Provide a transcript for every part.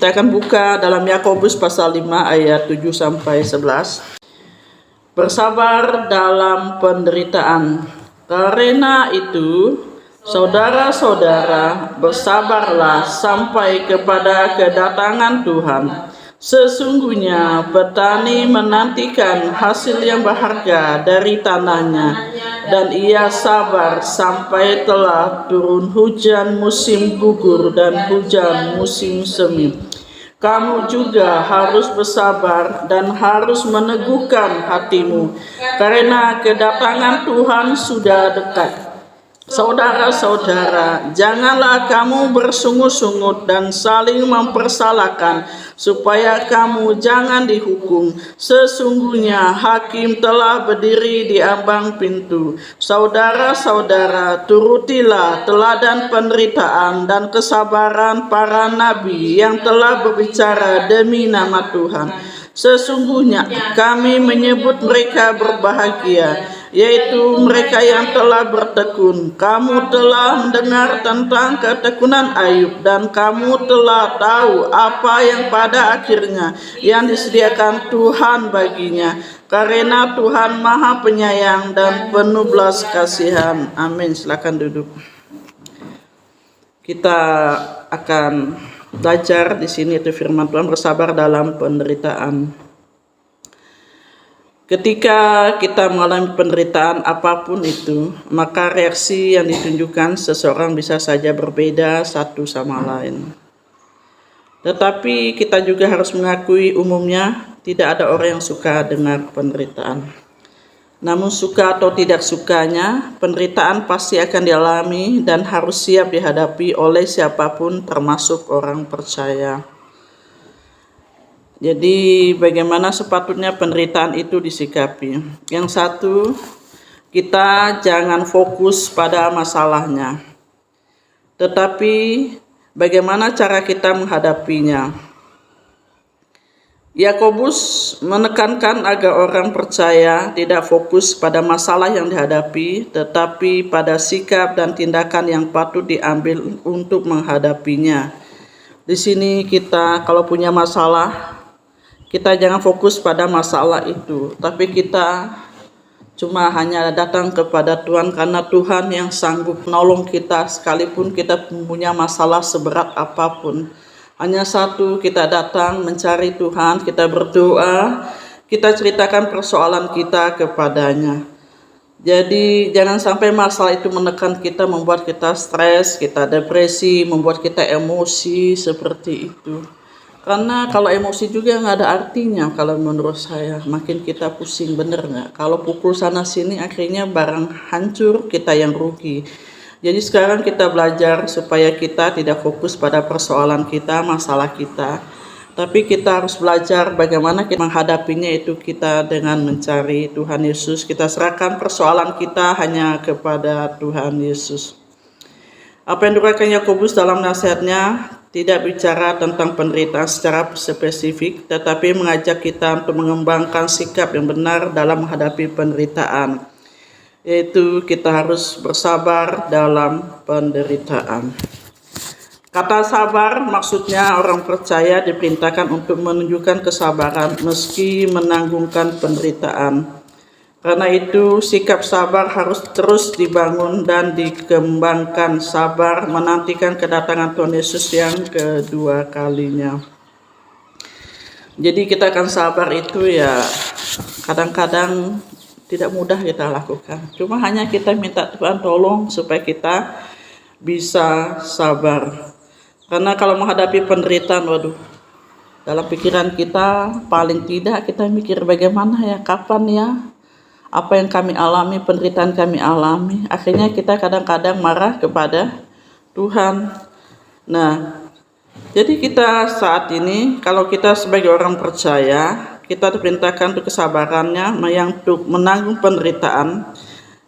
Kita akan buka dalam Yakobus pasal 5 ayat 7 sampai 11. Bersabar dalam penderitaan. Karena itu, saudara-saudara, bersabarlah sampai kepada kedatangan Tuhan. Sesungguhnya petani menantikan hasil yang berharga dari tanahnya, dan ia sabar sampai telah turun hujan musim gugur dan hujan musim semi. Kamu juga harus bersabar dan harus meneguhkan hatimu, karena kedatangan Tuhan sudah dekat. Saudara-saudara, janganlah kamu bersungut-sungut dan saling mempersalahkan, supaya kamu jangan dihukum. Sesungguhnya hakim telah berdiri di ambang pintu. Saudara-saudara, turutilah teladan penderitaan dan kesabaran para nabi yang telah berbicara demi nama Tuhan. Sesungguhnya kami menyebut mereka berbahagia, yaitu mereka yang telah bertekun. Kamu telah mendengar tentang ketekunan Ayub, dan kamu telah tahu apa yang pada akhirnya yang disediakan Tuhan baginya, karena Tuhan Maha Penyayang dan penuh belas kasihan. Amin. Silakan duduk. Kita akan belajar di sini itu firman Tuhan, bersabar dalam penderitaan. Ketika kita mengalami penderitaan apapun itu, maka reaksi yang ditunjukkan seseorang bisa saja berbeda satu sama lain. Tetapi kita juga harus mengakui umumnya tidak ada orang yang suka dengar penderitaan. Namun suka atau tidak sukanya, penderitaan pasti akan dialami dan harus siap dihadapi oleh siapapun, termasuk orang percaya. Jadi bagaimana sepatutnya penderitaan itu disikapi? Yang satu, kita jangan fokus pada masalahnya, tetapi bagaimana cara kita menghadapinya. Yakobus menekankan agar orang percaya tidak fokus pada masalah yang dihadapi, tetapi pada sikap dan tindakan yang patut diambil untuk menghadapinya. Di sini kita kalau punya masalah, kita jangan fokus pada masalah itu, tapi kita cuma hanya datang kepada Tuhan, karena Tuhan yang sanggup menolong kita sekalipun kita punya masalah seberat apapun. Hanya satu, kita datang mencari Tuhan, kita berdoa, kita ceritakan persoalan kita kepadanya. Jadi jangan sampai masalah itu menekan kita, membuat kita stres, kita depresi, membuat kita emosi seperti itu. Karena kalau emosi juga nggak ada artinya kalau menurut saya, makin kita pusing, bener nggak? Kalau pukul sana sini akhirnya barang hancur, kita yang rugi. Jadi sekarang kita belajar supaya kita tidak fokus pada persoalan kita, masalah kita, tapi kita harus belajar bagaimana kita menghadapinya, itu kita dengan mencari Tuhan Yesus. Kita serahkan persoalan kita hanya kepada Tuhan Yesus. Apa yang dikatakan Yakobus dalam nasihatnya tidak bicara tentang penderitaan secara spesifik, tetapi mengajak kita untuk mengembangkan sikap yang benar dalam menghadapi penderitaan. Yaitu kita harus bersabar dalam penderitaan. Kata sabar maksudnya orang percaya diperintahkan untuk menunjukkan kesabaran meski menanggungkan penderitaan. Karena itu sikap sabar harus terus dibangun dan dikembangkan. Sabar menantikan kedatangan Tuhan Yesus yang kedua kalinya. Jadi kita akan sabar itu ya kadang-kadang tidak mudah kita lakukan. Cuma hanya kita minta Tuhan tolong supaya kita bisa sabar. Karena kalau menghadapi penderitaan, waduh, dalam pikiran kita paling tidak kita mikir bagaimana ya, kapan ya, apa yang kami alami, penderitaan kami alami. Akhirnya kita kadang-kadang marah kepada Tuhan. Nah, jadi kita saat ini kalau kita sebagai orang percaya, kita diperintahkan untuk kesabarannya yang untuk menanggung penderitaan.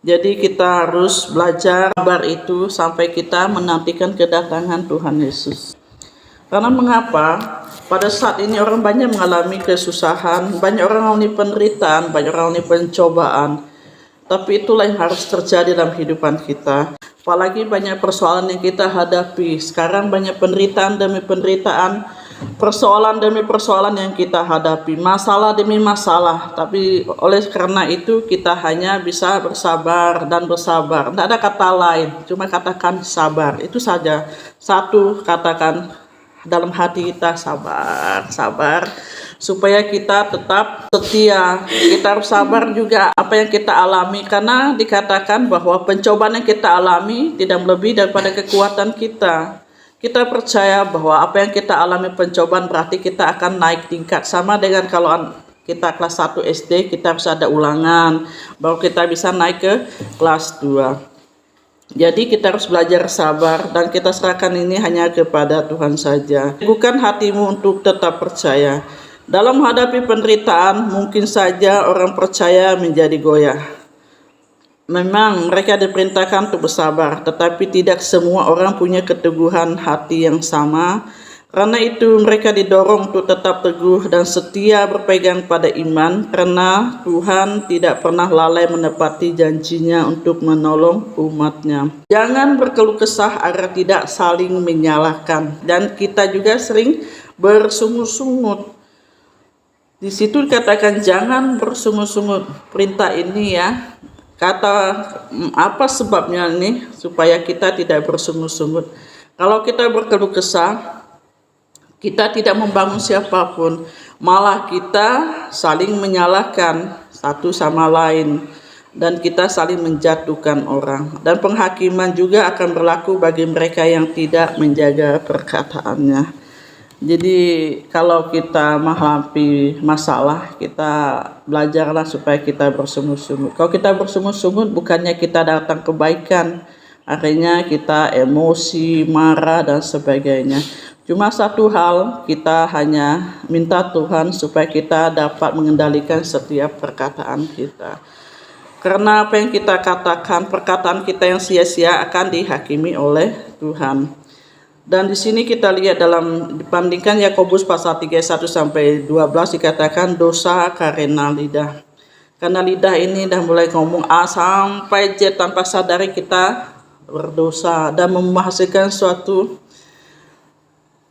Jadi kita harus belajar sabar itu sampai kita menantikan kedatangan Tuhan Yesus. Karena mengapa? Pada saat ini orang banyak mengalami kesusahan, banyak orang mengalami penderitaan, banyak orang mengalami pencobaan. Tapi itulah yang harus terjadi dalam kehidupan kita. Apalagi banyak persoalan yang kita hadapi. Sekarang banyak penderitaan demi penderitaan. persoalan demi persoalan yang kita hadapi, masalah demi masalah. Tapi oleh karena itu kita hanya bisa bersabar dan bersabar. Tidak ada kata lain, cuma katakan sabar. Itu saja. Satu, katakan dalam hati kita sabar, sabar. Supaya kita tetap setia. Kita harus sabar juga apa yang kita alami. Karena dikatakan bahwa pencobaan yang kita alami tidak melebihi daripada kekuatan kita. Kita percaya bahwa apa yang kita alami pencobaan berarti kita akan naik tingkat. Sama dengan kalau kita kelas 1 SD, kita harus ada ulangan, baru kita bisa naik ke kelas 2. Jadi kita harus belajar sabar dan kita serahkan ini hanya kepada Tuhan saja. Bukan hatimu untuk tetap percaya. Dalam menghadapi penderitaan, mungkin saja orang percaya menjadi goyah. Memang mereka diperintahkan untuk bersabar, tetapi tidak semua orang punya keteguhan hati yang sama. Karena itu mereka didorong untuk tetap teguh dan setia berpegang pada iman, karena Tuhan tidak pernah lalai menepati janjinya untuk menolong umatnya. Jangan berkeluh kesah agar tidak saling menyalahkan, dan kita juga sering bersungut-sungut. Di situ dikatakan jangan bersungut-sungut. Perintah ini ya, kata apa sebabnya ini supaya kita tidak bersungut-sungut. Kalau kita berkeluh kesah, kita tidak membangun siapapun, malah kita saling menyalahkan satu sama lain dan kita saling menjatuhkan orang. Dan penghakiman juga akan berlaku bagi mereka yang tidak menjaga perkataannya. Jadi kalau kita menghadapi masalah, kita belajarlah supaya kita bersungut-sungut. Kalau kita bersungut-sungut, bukannya kita datang kebaikan, akhirnya kita emosi, marah dan sebagainya. Cuma satu hal, kita hanya minta Tuhan supaya kita dapat mengendalikan setiap perkataan kita. Karena apa yang kita katakan, perkataan kita yang sia-sia akan dihakimi oleh Tuhan. Dan di sini kita lihat dalam dibandingkan Yakobus pasal 3 1 sampai 12 dikatakan dosa karena lidah. Karena lidah ini dah mulai ngomong A sampai Z tanpa sadari kita berdosa dan menghasilkan suatu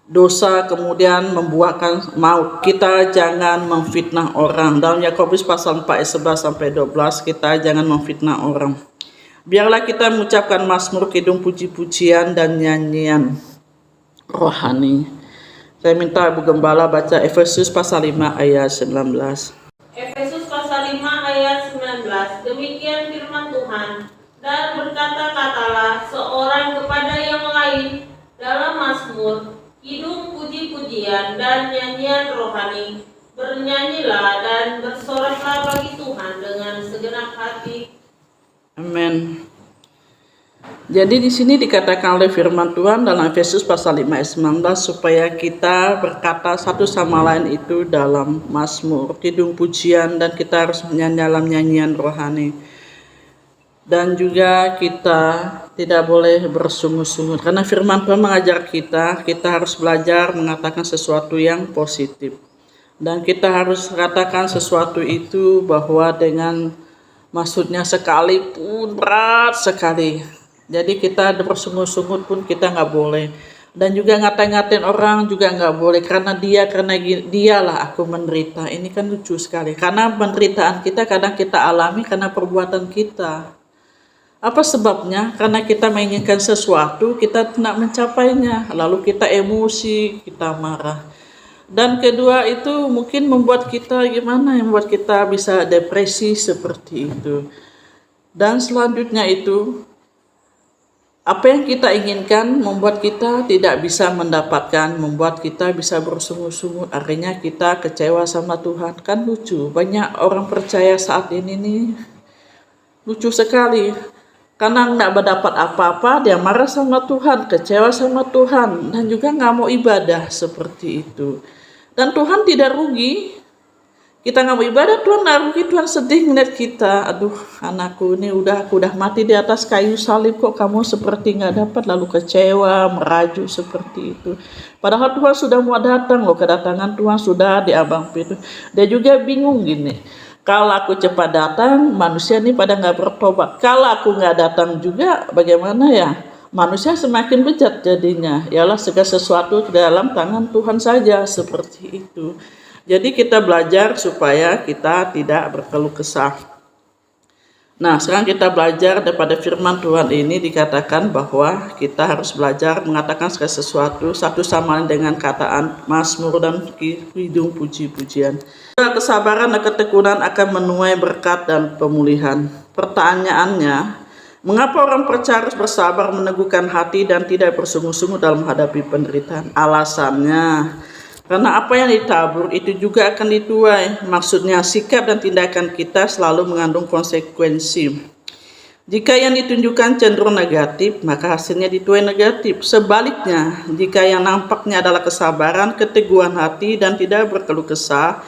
dosa kemudian membuahkan maut. Kita jangan memfitnah orang. Dalam Yakobus pasal 4 ayat 11 sampai 12 kita jangan memfitnah orang. Biarlah kita mengucapkan mazmur, kidung, puji-pujian dan nyanyian rohani. Saya minta Ibu Gembala baca Efesus pasal 5 ayat 19. Efesus pasal 5 ayat 19. Demikian firman Tuhan, dan berkata-katalah seorang kepada yang lain dalam mazmur, kidung, puji-pujian dan nyanyian rohani. Bernyanyilah dan bersoraklah bagi Tuhan dengan segenap hati. Amin. Jadi di sini dikatakan oleh firman Tuhan dalam Efesus pasal 5 ayat 19 supaya kita berkata satu sama lain itu dalam mazmur, kidung, pujian, dan kita harus menyanyi dalam nyanyian rohani. Dan juga kita tidak boleh bersungut-sungut karena firman Tuhan mengajar kita harus belajar mengatakan sesuatu yang positif. Dan kita harus katakan sesuatu itu bahwa dengan maksudnya sekalipun berat sekali. Jadi kita bersungut-sungut pun kita nggak boleh. Dan juga ngatain-ngatain orang juga nggak boleh. Karena dialah aku menderita. Ini kan lucu sekali. Karena penderitaan kita kadang kita alami karena perbuatan kita. Apa sebabnya? Karena kita menginginkan sesuatu, kita tidak mencapainya. Lalu kita emosi, kita marah. Dan kedua itu mungkin membuat kita gimana? Yang membuat kita bisa depresi seperti itu. Dan selanjutnya itu, apa yang kita inginkan membuat kita tidak bisa mendapatkan, membuat kita bisa bersungut-sungut. Akhirnya kita kecewa sama Tuhan. Kan lucu, banyak orang percaya saat ini nih lucu sekali. Karena nggak mendapat apa-apa, dia marah sama Tuhan, kecewa sama Tuhan, dan juga nggak mau ibadah seperti itu. Dan Tuhan tidak rugi. Kita nggak mau ibadah, Tuhan nggak rugi. Tuhan sedih melihat kita. Aduh, anakku ini aku udah mati di atas kayu salib, kok kamu seperti nggak dapat, lalu kecewa, merajuk seperti itu. Padahal Tuhan sudah mau datang loh, kedatangan Tuhan sudah di ambang pintu. Dia juga bingung gini. Kalau aku cepat datang, manusia ini pada nggak bertobat. Kalau aku nggak datang juga, bagaimana ya? manusia semakin bejat jadinya. Ialah segala sesuatu dalam tangan Tuhan saja, seperti itu. Jadi kita belajar supaya kita tidak berkeluh kesah. Nah, sekarang kita belajar daripada firman Tuhan ini dikatakan bahwa kita harus belajar mengatakan segala sesuatu satu sama lain dengan kataan mazmur dan kidung puji-pujian. Kesabaran dan ketekunan akan menuai berkat dan pemulihan. Pertanyaannya, mengapa orang percaya harus bersabar, meneguhkan hati dan tidak bersungguh-sungguh dalam menghadapi penderitaan? Alasannya, karena apa yang ditabur itu juga akan dituai. Maksudnya sikap dan tindakan kita selalu mengandung konsekuensi. Jika yang ditunjukkan cenderung negatif, maka hasilnya dituai negatif. Sebaliknya, jika yang nampaknya adalah kesabaran, keteguhan hati dan tidak berkeluh kesah,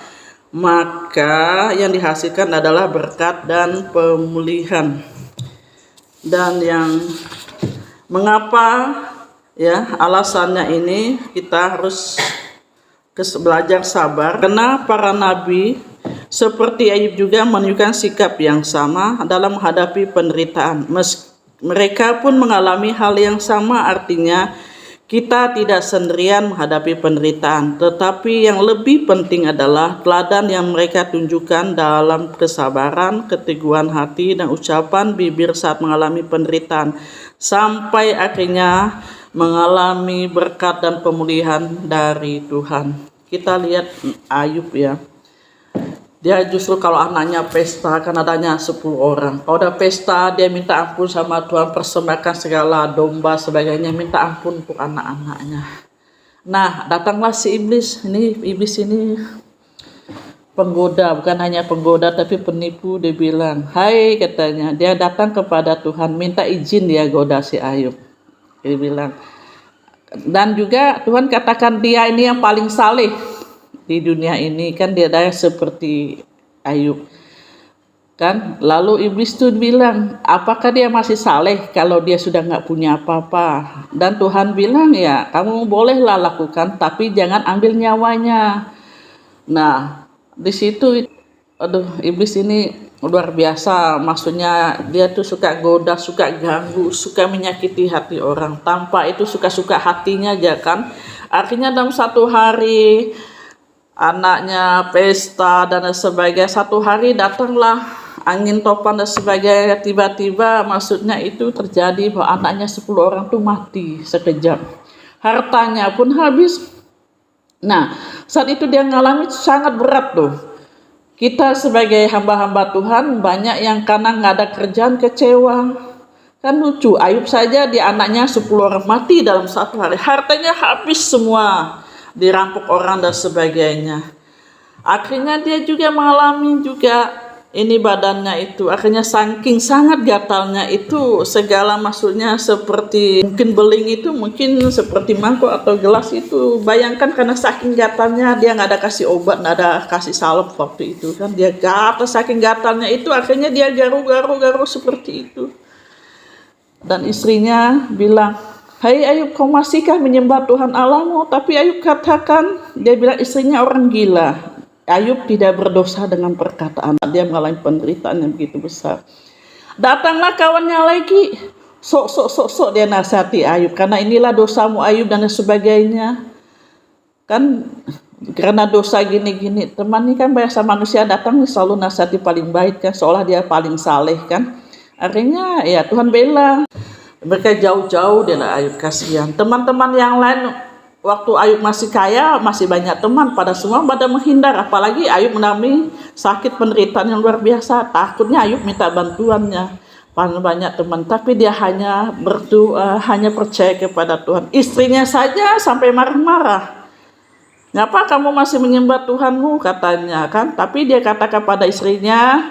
maka yang dihasilkan adalah berkat dan pemulihan. Dan yang mengapa alasannya ini kita harus belajar sabar, karena para nabi seperti Ayub juga menunjukkan sikap yang sama dalam menghadapi penderitaan. Mereka pun mengalami hal yang sama, artinya kita tidak sendirian menghadapi penderitaan, tetapi yang lebih penting adalah teladan yang mereka tunjukkan dalam kesabaran, keteguhan hati dan ucapan bibir saat mengalami penderitaan, sampai akhirnya mengalami berkat dan pemulihan dari Tuhan. Kita lihat Ayub ya. Dia justru kalau anaknya pesta, kan adanya 10 orang. Kalau udah pesta, dia minta ampun sama Tuhan, persembahkan segala domba sebagainya, minta ampun untuk anak-anaknya. Nah, datanglah si iblis. Iblis ini penggoda, bukan hanya penggoda tapi penipu. Dia bilang, hai katanya, dia datang kepada Tuhan, minta izin dia goda si Ayub. Dia bilang, dan juga Tuhan katakan dia ini yang paling saleh di dunia ini, kan dia ada seperti Ayub kan. Lalu iblis tuh bilang, apakah dia masih saleh kalau dia sudah nggak punya apa-apa? Dan Tuhan bilang, ya kamu bolehlah lakukan, tapi jangan ambil nyawanya. Nah, di situ iblis ini luar biasa. Maksudnya dia tuh suka goda, suka ganggu, suka menyakiti hati orang. Tanpa itu suka-suka hatinya aja kan. Akhirnya dalam satu hari anaknya pesta dan sebagainya, satu hari datanglah angin topan dan sebagainya. Tiba-tiba maksudnya itu terjadi bahwa anaknya 10 orang tuh mati sekejap. Hartanya pun habis. Nah, saat itu dia mengalami sangat berat tuh. Kita sebagai hamba-hamba Tuhan banyak yang karena nggak ada kerjaan kecewa. Kan lucu, Ayub saja di anaknya 10 orang mati dalam satu hari. Hartanya habis semua, dirampok orang dan sebagainya. Akhirnya dia juga mengalami juga ini badannya itu. Akhirnya saking sangat gatalnya itu, segala maksudnya seperti mungkin beling itu, mungkin seperti mangkok atau gelas itu. Bayangkan karena saking gatalnya, dia nggak ada kasih obat, nggak ada kasih salep waktu itu kan. Dia gatal, saking gatalnya itu akhirnya dia garu seperti itu. Dan istrinya bilang, hai Ayub, kau masihkah menyembah Tuhan Allahmu? Tapi Ayub katakan, dia bilang istrinya orang gila. Ayub tidak berdosa dengan perkataan. Dia mengalami penderitaan yang begitu besar. Datanglah kawannya lagi. Sok dia nasihati Ayub. Karena inilah dosamu Ayub dan sebagainya. Kan karena dosa gini-gini. Teman ini kan biasa manusia datang selalu nasihati paling baik kan. Seolah dia paling saleh kan. Akhirnya ya Tuhan bela. Mereka jauh-jauh dia Ayub, kasihan. Teman-teman yang lain waktu Ayub masih kaya, masih banyak teman, pada semua pada menghindar. Apalagi Ayub mengalami sakit penderitaan yang luar biasa. Takutnya Ayub minta bantuannya. Banyak teman, tapi dia hanya berdoa, hanya percaya kepada Tuhan. Istrinya saja sampai marah-marah. Ngapa kamu masih menyembah Tuhanmu, katanya kan. Tapi dia kata kepada istrinya,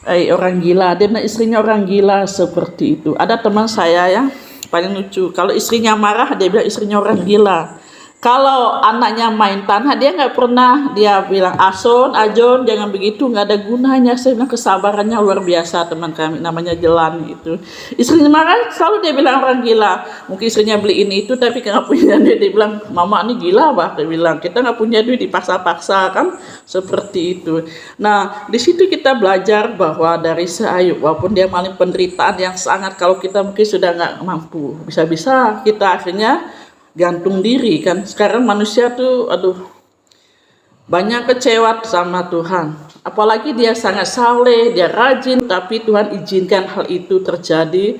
orang gila. Dia istrinya orang gila seperti itu. Ada teman saya ya, paling lucu. Kalau istrinya marah, dia bilang istrinya orang gila. Kalau anaknya main tanah, dia nggak pernah dia bilang Ason, Ajon, jangan begitu, nggak ada gunanya. Saya bilang kesabarannya luar biasa teman kami, namanya Jelan itu. Istrinya marah, selalu dia bilang orang gila. Mungkin istrinya beli ini itu, tapi nggak punya duit. Dia bilang, mama ini gila bah. Dia bilang, kita nggak punya duit, dipaksa-paksa kan, seperti itu. Nah, di situ kita belajar bahwa dari Ayub, walaupun dia mengalami penderitaan yang sangat, kalau kita mungkin sudah nggak mampu, bisa-bisa kita akhirnya gantung diri kan. Sekarang manusia tuh banyak kecewa sama Tuhan, apalagi dia sangat saleh, dia rajin, tapi Tuhan izinkan hal itu terjadi.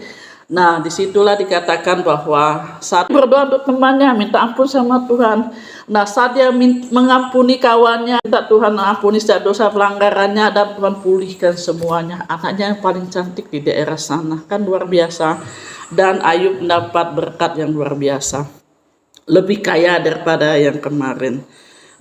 Nah, disitulah dikatakan bahwa saat berdoa untuk temannya, minta ampun sama Tuhan. Nah, saat dia mengampuni kawannya, minta Tuhan ampuni setiap dosa pelanggarannya, dan Tuhan pulihkan semuanya. Anaknya yang paling cantik di daerah sana, kan luar biasa. Dan Ayub mendapat berkat yang luar biasa, lebih kaya daripada yang kemarin.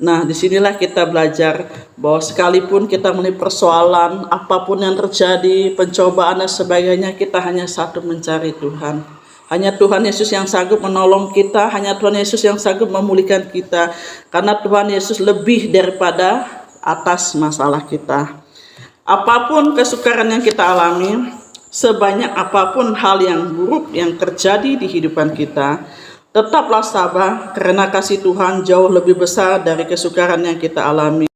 Nah, disinilah kita belajar bahwa sekalipun kita memiliki persoalan, apapun yang terjadi, pencobaan dan sebagainya, kita hanya satu, mencari Tuhan. Hanya Tuhan Yesus yang sanggup menolong kita, hanya Tuhan Yesus yang sanggup memulihkan kita. Karena Tuhan Yesus lebih daripada atas masalah kita. Apapun kesukaran yang kita alami, sebanyak apapun hal yang buruk yang terjadi di kehidupan kita, tetaplah sabar, karena kasih Tuhan jauh lebih besar dari kesukaran yang kita alami.